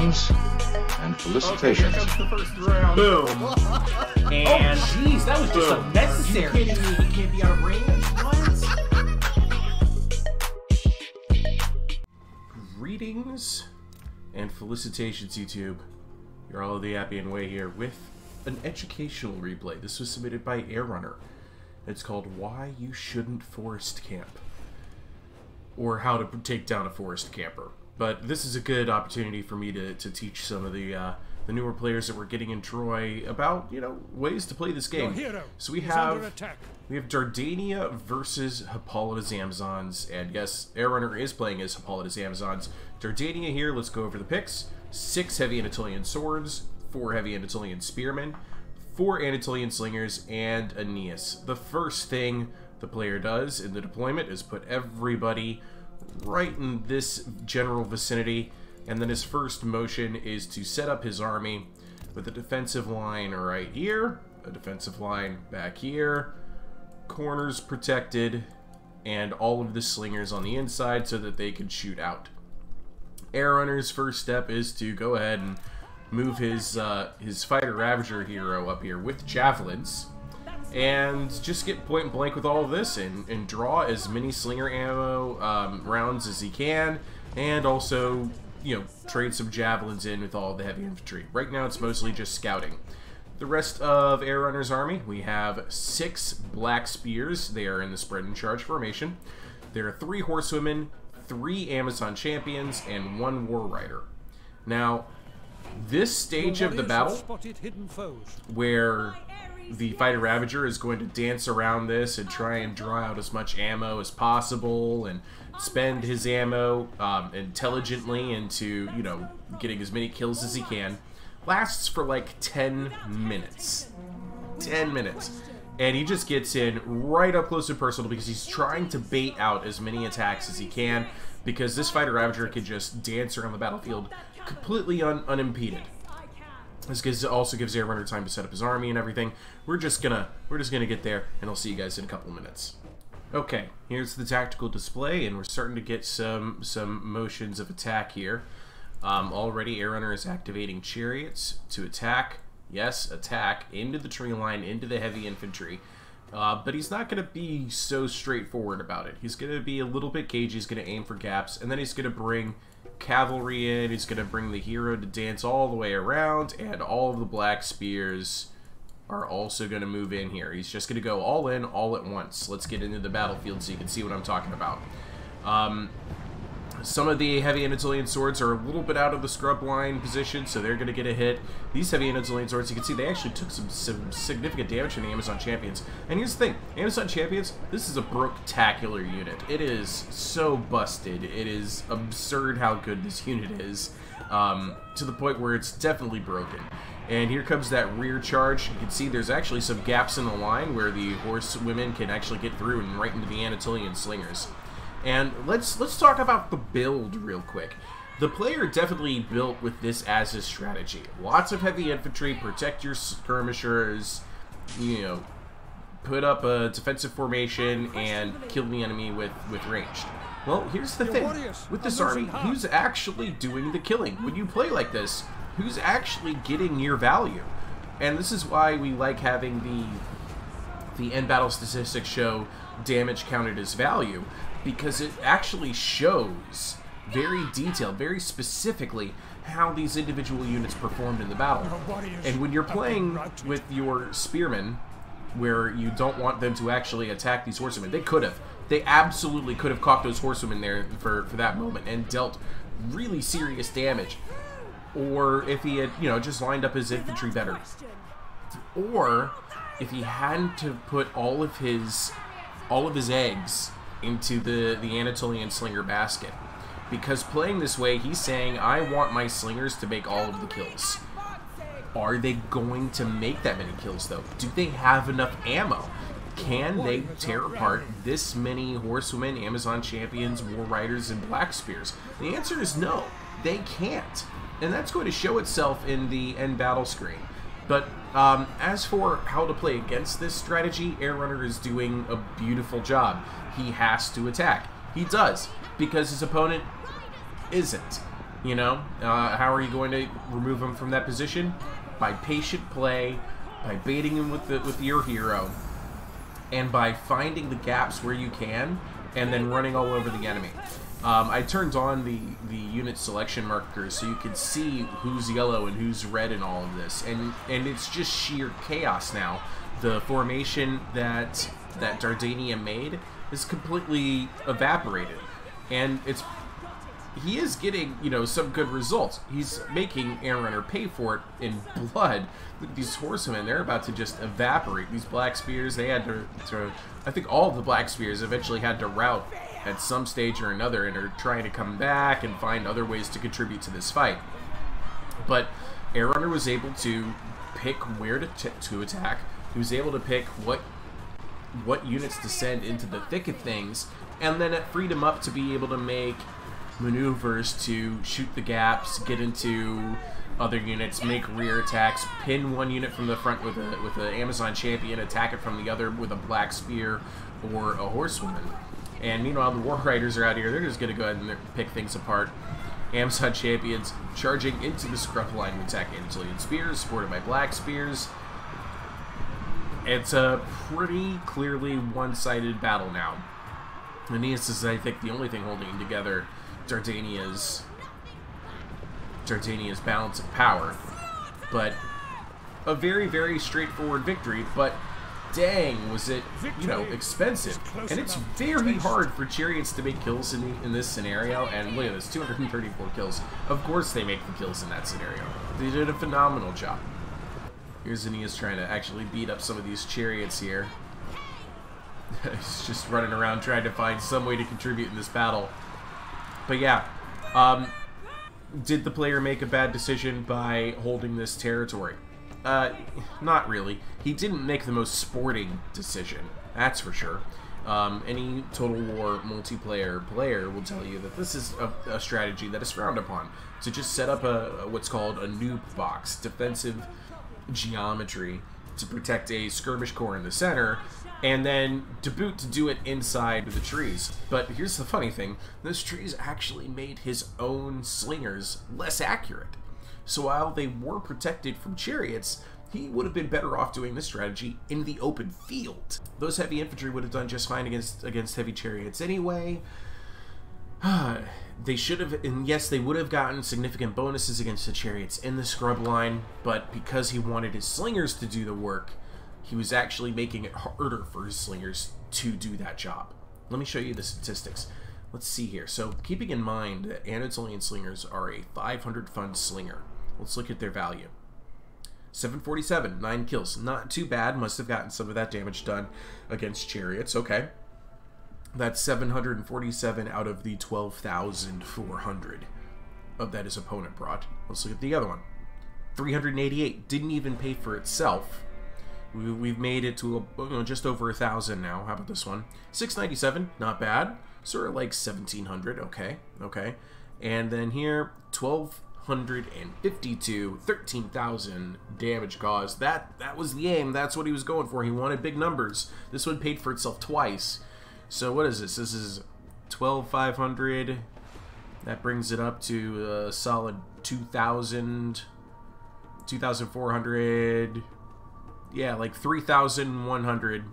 Greetings and felicitations. Okay, here comes the first round. Boom. And Jeez, that was just boom. unnecessary. You kidding me? He can't be out of range? What? Greetings and felicitations, YouTube. You're all the happy and way here with an educational replay. This was submitted by Airrunner. It's called Why You Shouldn't Forest Camp, or How to Take Down a Forest Camper. But this is a good opportunity for me to teach some of the newer players that we're getting in Troy about, you know, ways to play this game. So we have Dardania versus Hippolyta's Amazons, and yes, Airrunner is playing as Hippolyta's Amazons. Dardania here, let's go over the picks. 6 heavy Anatolian swords, 4 heavy Anatolian spearmen, 4 Anatolian slingers, and Aeneas. The first thing the player does in the deployment is put everybody right in this general vicinity, and then his first motion is to set up his army with a defensive line right here, a defensive line back here, corners protected, and all of the slingers on the inside so that they can shoot out. Airrunner's first step is to go ahead and move his fighter Ravager hero up here with javelins, and just get point blank with all of this and draw as many slinger ammo rounds as he can, and also, you know, trade some javelins in with all the heavy infantry. Right now it's mostly just scouting. The rest of Airrunner's army, we have 6 black spears. They are in the spread and charge formation. There are 3 horsewomen, 3 Amazon champions, and 1 war rider. Now, this stage of the battle, where the fighter Ravager is going to dance around this and try and draw out as much ammo as possible and spend his ammo intelligently into, you know, getting as many kills as he can, lasts for like 10 minutes. 10 minutes. And he just gets in right up close and personal because he's trying to bait out as many attacks as he can, because this fighter Ravager can just dance around the battlefield completely unimpeded. This also gives Airrunner time to set up his army and everything. We're just gonna get there, and I'll see you guys in a couple of minutes. Okay, here's the tactical display, and we're starting to get some motions of attack here. Already, Airrunner is activating chariots to attack. Yes, attack into the tree line, into the heavy infantry. But he's not going to be so straightforward about it. He's going to be a little bit cagey. He's going to aim for gaps, and then he's going to bring cavalry in. He's going to bring the hero to dance all the way around, and all of the black spears are also going to move in here. He's just going to go all in, all at once. Let's get into the battlefield so you can see what I'm talking about. Some of the heavy Anatolian swords are a little bit out of the scrub line position, so they're going to get a hit. These heavy Anatolian swords, you can see they actually took some significant damage from the Amazon champions. And here's the thing, Amazon champions, this is a broke-tacular unit. It is so busted. It is absurd how good this unit is, to the point where it's definitely broken. And here comes that rear charge. You can see there's actually some gaps in the line where the horsewomen can actually get through and right into the Anatolian slingers. And let's talk about the build real quick. The player definitely built with this as his strategy. Lots of heavy infantry, protect your skirmishers, you know, put up a defensive formation, and kill the enemy with ranged. Well, here's the thing. With this army, who's actually doing the killing? When you play like this, who's actually getting your value? And this is why we like having the end battle statistics show damage counted as value, because it actually shows very detailed, very specifically how these individual units performed in the battle. And when you're playing with your spearmen, where you don't want them to actually attack these horsemen, they could have. They absolutely could have caught those horsemen there for that moment and dealt really serious damage. Or if he had, you know, just lined up his infantry better. Or if he hadn't to put all of his eggs into the Anatolian slinger basket. Because playing this way, he's saying, I want my slingers to make all of the kills. Are they going to make that many kills, though? Do they have enough ammo? Can they tear apart this many horsewomen, Amazon champions, war riders, and black spears? The answer is no, they can't. And that's going to show itself in the end battle screen. But as for how to play against this strategy, Airrunner is doing a beautiful job. He has to attack. He does, because his opponent isn't. You know, how are you going to remove him from that position? By patient play, by baiting him with your hero, and by finding the gaps where you can, and then running all over the enemy. I turned on the unit selection markers so you can see who's yellow and who's red in all of this, and it's just sheer chaos now. The formation that Dardania made is completely evaporated, and he is getting, you know, some good results. He's making Airrunner pay for it in blood. Look at these horsemen, they're about to just evaporate. These Black Spears, they had to I think all of the Black Spears eventually had to rout at some stage or another and are trying to come back and find other ways to contribute to this fight. But Airrunner was able to pick where to attack. He was able to pick what units to send into the thick of things, and then it freed him up to be able to make maneuvers to shoot the gaps, get into other units, make rear attacks, pin one unit from the front with an Amazon champion, attack it from the other with a Black Spear or a horsewoman. And meanwhile, the War Riders are out here. They're just going to go ahead and pick things apart. Amazon champions charging into the scrub line to attack Anatolian Spears, supported by Black Spears. It's a pretty clearly one-sided battle now. Aeneas is, I think, the only thing holding together Dardania's balance of power. But a very, very straightforward victory, but dang, was it, you know, expensive. And it's very hard for chariots to make kills in this scenario, and look at this, 234 kills. Of course they make the kills in that scenario. They did a phenomenal job. Here's Aeneas trying to actually beat up some of these chariots here. He's just running around trying to find some way to contribute in this battle. But yeah, did the player make a bad decision by holding this territory? Not really. He didn't make the most sporting decision, that's for sure. Any Total War multiplayer player will tell you that this is a strategy that is frowned upon. To just set up what's called a noob box, defensive geometry, to protect a skirmish core in the center, and then to boot to do it inside the trees. But here's the funny thing, those trees actually made his own slingers less accurate. So while they were protected from chariots, he would have been better off doing this strategy in the open field. Those heavy infantry would have done just fine against heavy chariots anyway. They should have, and yes, they would have gotten significant bonuses against the chariots in the scrub line, but because he wanted his slingers to do the work, he was actually making it harder for his slingers to do that job. Let me show you the statistics. Let's see here. So keeping in mind that Anatolian slingers are a 500 fund slinger, let's look at their value. 747, 9 kills. Not too bad. Must have gotten some of that damage done against chariots. Okay. That's 747 out of the 12,400 of that his opponent brought. Let's look at the other one. 388. Didn't even pay for itself. We've made it to just over 1,000 now. How about this one? 697. Not bad. Sort of like 1,700. Okay. Okay. And then here, 1,252. 13,000 damage caused. That was the aim. That's what he was going for. He wanted big numbers. This one paid for itself twice. So what is this? This is 12,500. That brings it up to a solid 2,000, 2,400. Yeah, like 3,100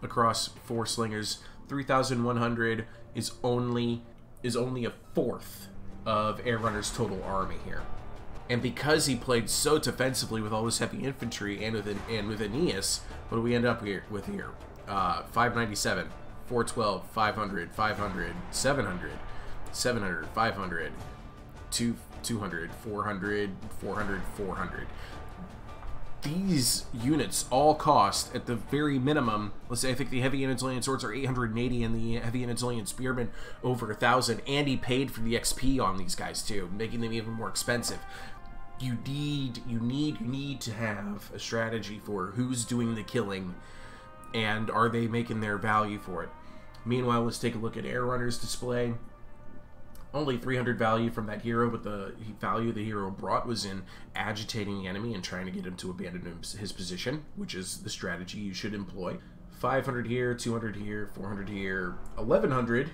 across 4 slingers. 3,100 is only a fourth of Airrunner's total army here. And because he played so defensively with all this heavy infantry and with Aeneas, what do we end up with here? 597. 412, 500, 500, 700, 700, 500, 200, 400, 400, 400. These units all cost, at the very minimum, let's say I think the heavy Anatolian swords are 880 and the heavy Anatolian spearmen over 1,000, and he paid for the XP on these guys too, making them even more expensive. You need to have a strategy for who's doing the killing and are they making their value for it. Meanwhile, let's take a look at Airrunner's display. Only 300 value from that hero, but the value the hero brought was in agitating the enemy and trying to get him to abandon his position, which is the strategy you should employ. 500 here, 200 here, 400 here, 1,100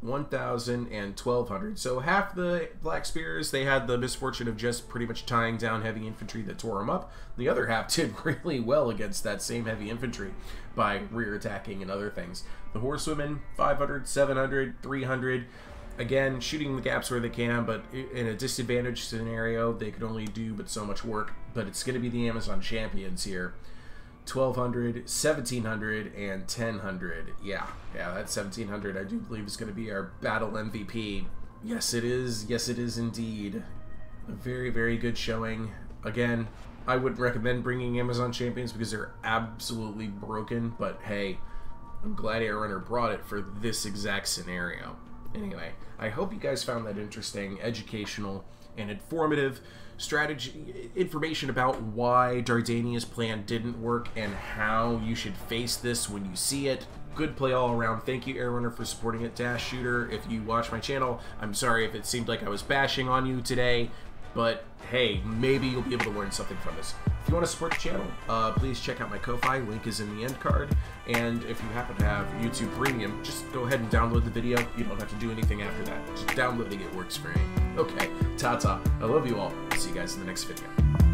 1,000, and 1,200. So half the Black Spears, they had the misfortune of just pretty much tying down heavy infantry that tore them up. The other half did really well against that same heavy infantry by rear attacking and other things. The Horsewomen, 500, 700, 300. Again, shooting the gaps where they can, but in a disadvantaged scenario, they could only do but so much work. But it's going to be the Amazon champions here. 1,200, 1,700, and 1,000. Yeah, that 1,700 I do believe is going to be our battle MVP. Yes, it is. Yes, it is indeed. A very, very good showing. Again, I wouldn't recommend bringing Amazon champions because they're absolutely broken, but hey, I'm glad Air Runner brought it for this exact scenario. Anyway, I hope you guys found that interesting, educational, and informative strategy information about why Dardania's plan didn't work and how you should face this when you see it. Good play all around. Thank you, Air Runner, for supporting it. Dash Shooter, if you watch my channel, I'm sorry if it seemed like I was bashing on you today, but hey, maybe you'll be able to learn something from this. If you want to support the channel, please check out my Ko-Fi. Link is in the end card. And if you happen to have YouTube Premium, just go ahead and download the video. You don't have to do anything after that. Just downloading it works for me. Okay, ta-ta. I love you all. See you guys in the next video.